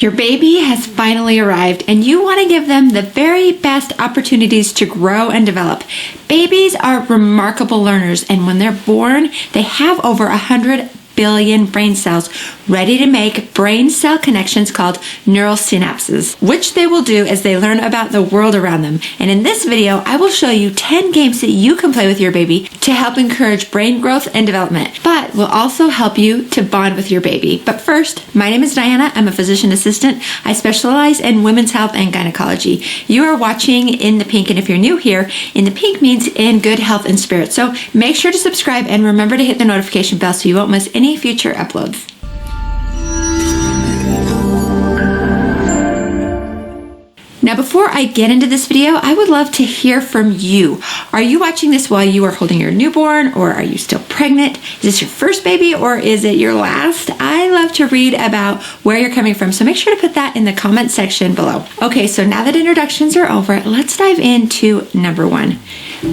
Your baby has finally arrived and you want to give them the very best opportunities to grow and develop. Babies are remarkable learners, and when they're born, they have over 100 billion brain cells ready to make brain cell connections called neural synapses, which they will do as they learn about the world around them. And in this video, I will show you 10 games that you can play with your baby to help encourage brain growth and development, but will also help you to bond with your baby. But first, my name is Diana. I'm a physician assistant. I specialize in women's health and gynecology. You are watching In the Pink, and if you're new here, In the Pink means in good health and spirit. So make sure to subscribe and remember to hit the notification bell so you won't miss any future uploads. Now, before I get into this video, I would love to hear from you. Are you watching this while you are holding your newborn, or are you still pregnant? Is this your first baby, or is it your last? I love to read about where you're coming from, so make sure to put that in the comment section below. Okay, so now that introductions are over, let's dive into number one.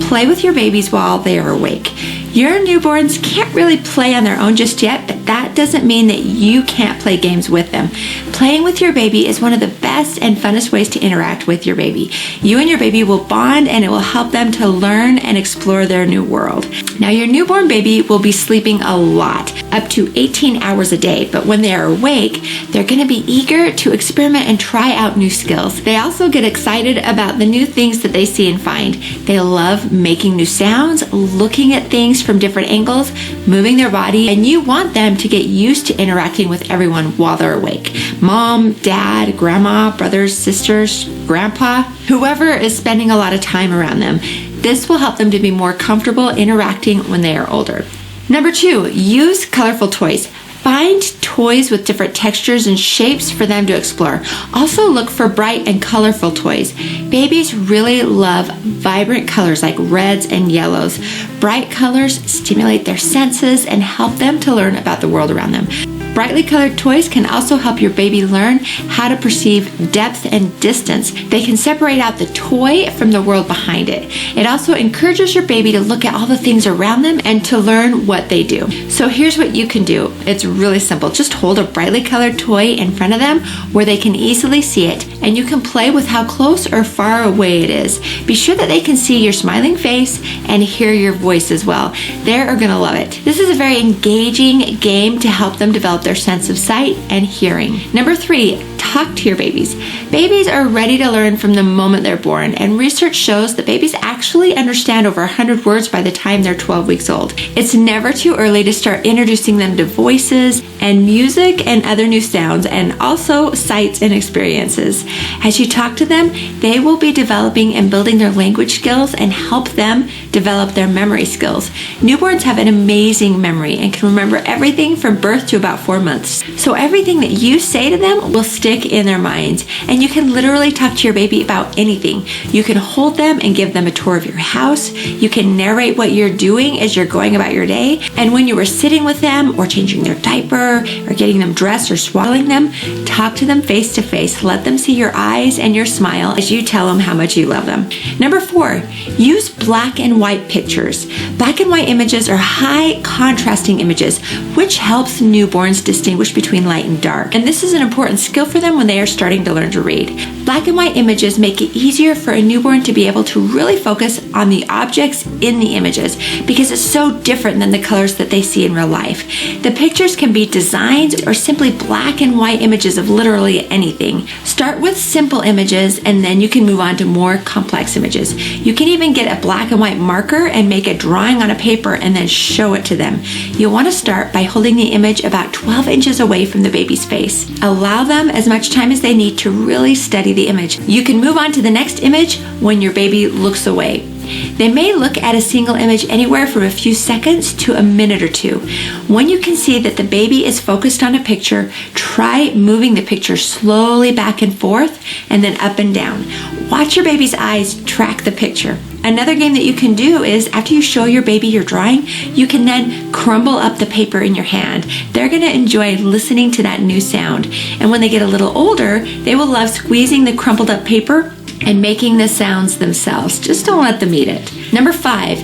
Play with your babies while they are awake. Your newborns can't really play on their own just yet, but that doesn't mean that you can't play games with them. Playing with your baby is one of the best and funnest ways to interact with your baby. You and your baby will bond, and it will help them to learn and explore their new world. Now, your newborn baby will be sleeping a lot, up to 18 hours a day, but when they are awake, they're going to be eager to experiment and try out new skills. They also get excited about the new things that they see and find. They love making new sounds, looking at things from different angles, moving their body, and you want them to get used to interacting with everyone while they're awake. Mom, dad, grandma, brothers, sisters, grandpa, whoever is spending a lot of time around them. This will help them to be more comfortable interacting when they are older. Number two, use colorful toys. Find toys with different textures and shapes for them to explore. Also look for bright and colorful toys. Babies really love vibrant colors like reds and yellows. Bright colors stimulate their senses and help them to learn about the world around them. Brightly colored toys can also help your baby learn how to perceive depth and distance. They can separate out the toy from the world behind it. It also encourages your baby to look at all the things around them and to learn what they do. So here's what you can do. It's really simple. Just hold a brightly colored toy in front of them where they can easily see it, and you can play with how close or far away it is. Be sure that they can see your smiling face and hear your voice as well. They are going to love it. This is a very engaging game to help them develop their sense of sight and hearing. Number three, talk to your babies. Babies are ready to learn from the moment they're born, and research shows that babies actually understand over 100 words by the time they're 12 weeks old. It's never too early to start introducing them to voices and music and other new sounds, and also sights and experiences. As you talk to them, they will be developing and building their language skills and help them develop their memory skills. Newborns have an amazing memory and can remember everything from birth to about 4 months. So everything that you say to them will stick in their minds, and you can literally talk to your baby about anything. You can hold them and give them a tour of your house. You can narrate what you're doing as you're going about your day, and when you were sitting with them or changing their diaper or getting them dressed or swaddling them, talk to them face to face. Let them see your eyes and your smile as you tell them how much you love them. Number four, use black and white pictures. Black and white images are high contrasting images, which helps newborns distinguish between light and dark. And this is an important skill for them when they are starting to learn to read. Black and white images make it easier for a newborn to be able to really focus on the objects in the images, because it's so different than the colors that they see in real life. The pictures can be designs or simply black and white images of literally anything. Start with simple images, and then you can move on to more complex images. You can even get a black and white marker and make a drawing on a paper and then show it to them. You'll want to start by holding the image about 12 inches away from the baby's face. Allow them as much time as they need to really study the image. You can move on to the next image when your baby looks away. They may look at a single image anywhere from a few seconds to a minute or two. When you can see that the baby is focused on a picture, try moving the picture slowly back and forth and then up and down. Watch your baby's eyes track the picture. Another game that you can do is, after you show your baby your drawing, you can then crumble up the paper in your hand. They're going to enjoy listening to that new sound. And when they get a little older, they will love squeezing the crumpled up paper and making the sounds themselves. Just don't let them eat it. Number five,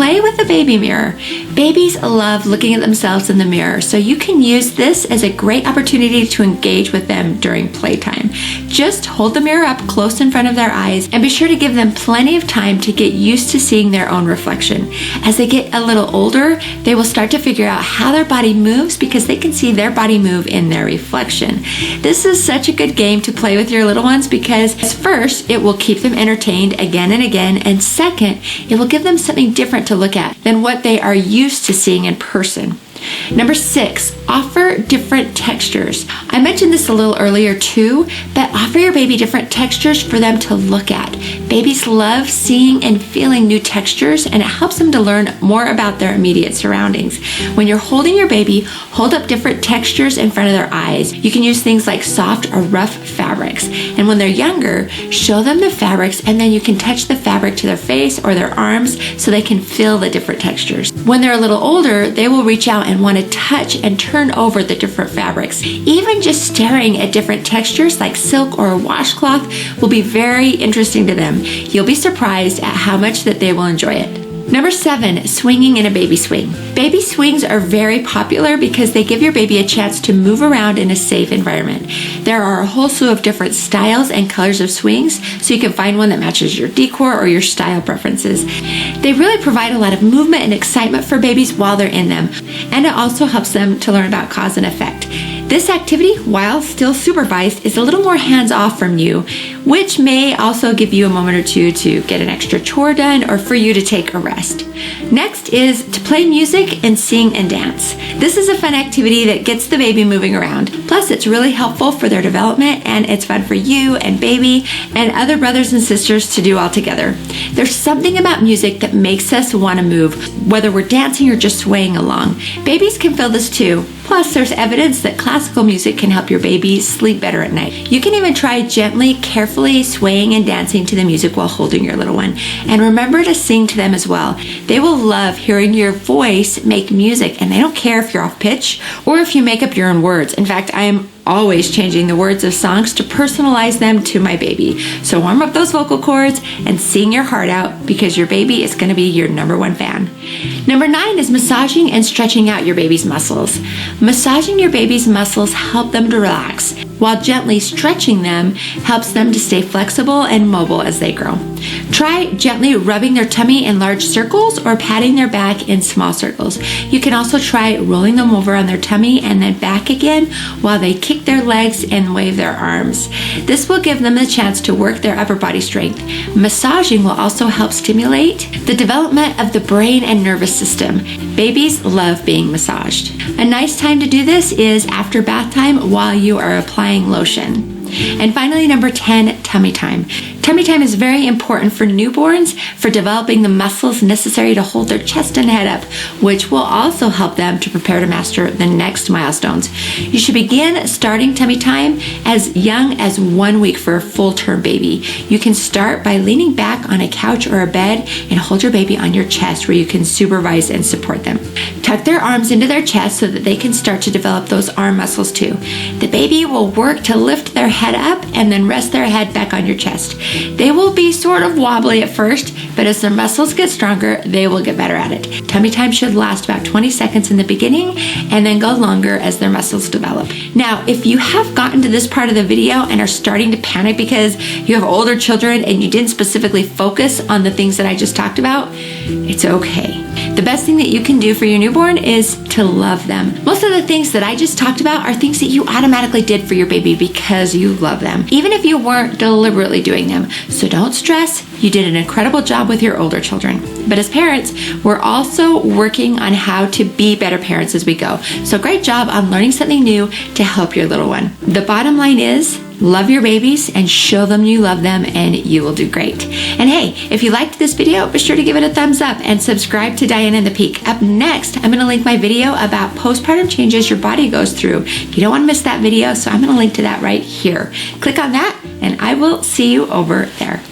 Play with the baby mirror. Babies love looking at themselves in the mirror, so you can use this as a great opportunity to engage with them during playtime. Just hold the mirror up close in front of their eyes and be sure to give them plenty of time to get used to seeing their own reflection. As they get a little older, they will start to figure out how their body moves because they can see their body move in their reflection. This is such a good game to play with your little ones because first, it will keep them entertained again and again, and second, it will give them something different to look at than what they are used to seeing in person. Number 6, offer different textures. I mentioned this a little earlier too, but offer your baby different textures for them to look at. Babies love seeing and feeling new textures, and it helps them to learn more about their immediate surroundings. When you're holding your baby, hold up different textures in front of their eyes. You can use things like soft or rough fabrics. And when they're younger, show them the fabrics, and then you can touch the fabric to their face or their arms so they can feel the different textures. When they're a little older, they will reach out and want to touch and turn over the different fabrics. Even just staring at different textures like silk or a washcloth will be very interesting to them. You'll be surprised at how much that they will enjoy it. Number 7, swinging in a baby swing. Baby swings are very popular because they give your baby a chance to move around in a safe environment. There are a whole slew of different styles and colors of swings, so you can find one that matches your decor or your style preferences. They really provide a lot of movement and excitement for babies while they're in them, and it also helps them to learn about cause and effect. This activity, while still supervised, is a little more hands-off from you, which may also give you a moment or two to get an extra chore done or for you to take a rest. Next is to play music and sing and dance. This is a fun activity that gets the baby moving around. Plus, it's really helpful for their development, and it's fun for you and baby and other brothers and sisters to do all together. There's something about music that makes us want to move, whether we're dancing or just swaying along. Babies can feel this too. Plus, there's evidence that classical music can help your baby sleep better at night. You can even try gently, carefully swaying and dancing to the music while holding your little one. And remember to sing to them as well. They will love hearing your voice make music, and they don't care if you're off pitch or if you make up your own words. In fact, I am always changing the words of songs to personalize them to my baby. So warm up those vocal cords and sing your heart out because your baby is going to be your #1 fan. Number 9 is massaging and stretching out your baby's muscles. Massaging your baby's muscles help them to relax, while gently stretching them helps them to stay flexible and mobile as they grow. Try gently rubbing their tummy in large circles or patting their back in small circles. You can also try rolling them over on their tummy and then back again while they kick their legs and wave their arms. This will give them a chance to work their upper body strength. Massaging will also help stimulate the development of the brain and nervous system. Babies love being massaged. A nice time to do this is after bath time while you are applying lotion. And finally, number 10, tummy time. Tummy time is very important for newborns for developing the muscles necessary to hold their chest and head up, which will also help them to prepare to master the next milestones. You should begin starting tummy time as young as 1 week for a full-term baby. You can start by leaning back on a couch or a bed and hold your baby on your chest where you can supervise and support them. Tuck their arms into their chest so that they can start to develop those arm muscles too. The baby will work to lift their head up and then rest their head back on your chest. They will be sort of wobbly at first, but as their muscles get stronger, they will get better at it. Tummy time should last about 20 seconds in the beginning and then go longer as their muscles develop. Now, if you have gotten to this part of the video and are starting to panic because you have older children and you didn't specifically focus on the things that I just talked about, it's okay. The best thing that you can do for your newborn is to love them. Most of the things that I just talked about are things that you automatically did for your baby because you love them, even if you weren't deliberately doing them. So don't stress. You did an incredible job with your older children. But as parents, we're also working on how to be better parents as we go. So great job on learning something new to help your little one. The bottom line is, love your babies and show them you love them, and you will do great. And hey, if you liked this video, be sure to give it a thumbs up and subscribe to Diana and the Peak. Up next, I'm going to link my video about postpartum changes your body goes through. You don't want to miss that video, so I'm going to link to that right here. Click on that, and I will see you over there.